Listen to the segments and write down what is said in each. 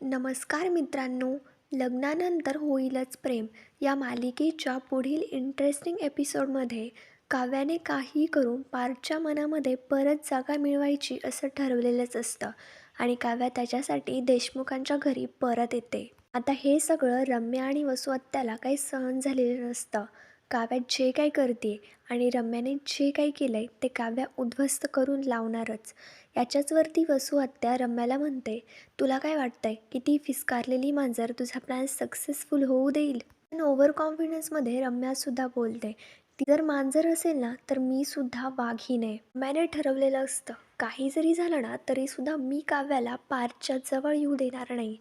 नमस्कार मित्रांनो, लग्नानंतर होईलच प्रेम या मालिकेच्या पुढील इंटरेस्टिंग एपिसोडमध्ये काव्याने काही करून पार्थच्या मनामध्ये परत जागा मिळवायची असं ठरवलेलंच असतं आणि काव्या त्याच्यासाठी देशमुखांच्या घरी परत येते. आता हे सगळं रम्या आणि वसुहत्याला काही सहन झालेलं नसतं. काव्या जे काही करते आणि रम्याने जे काही केलंय ते काव्या उद्ध्वस्त करून लावणारच. याच्याचवरती वसुहत्या रम्याला म्हणते, तुला काय वाटतंय की ती फिस्कारलेली मांजर तुझा प्लॅन सक्सेसफुल होऊ देईल? पण ओव्हर कॉन्फिडन्समध्ये रम्यासुद्धा बोलते, ती जर मांजर असेल ना तर मी सुद्धा वाघीण आहे. रम्याने ठरवलेलं असतं, काही जरी झालं ना तरीसुद्धा मी काव्याला पार्थच्या जवळ येऊ देणार नाही.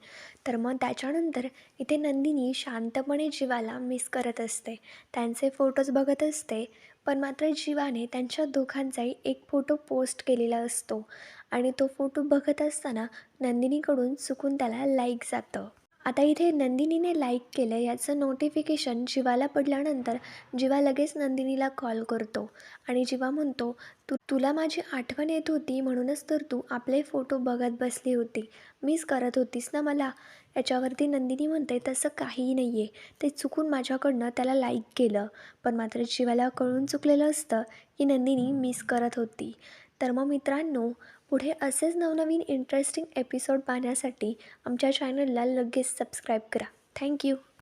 तर मग त्याच्यानंतर इथे नंदिनी शांतपणे जीवाला मिस करत असते. त्यांचे फोटोज बघत असते, पण मात्र जीवाने त्यांच्या दोघांचाही एक फोटो पोस्ट केलेला असतो आणि तो फोटो बघत असताना नंदिनीकडून चुकून त्याला लाईक जातं. आता इथे नंदिनीने लाईक केलं याचं नोटिफिकेशन जीवाला पडल्यानंतर जीवा लगेच नंदिनीला कॉल करतो आणि जीवा म्हणतो, तुला माझी आठवण येत होती म्हणूनच तर तू आपले फोटो बघत बसली होती, मिस करत होतीस ना मला. याच्यावरती नंदिनी म्हणते, तसं काहीही नाही आहे, ते चुकून माझ्याकडनं त्याला लाईक केलं. पण मात्र जीवाला कळून चुकलेलं असतं की नंदिनी मिस करत होती. तर मग मित्रांनो, पुढे असेच नवनवीन इंटरेस्टिंग एपिसोड पाहण्यासाठी आमच्या चॅनलला लगेच सबस्क्राईब करा. थँक्यू.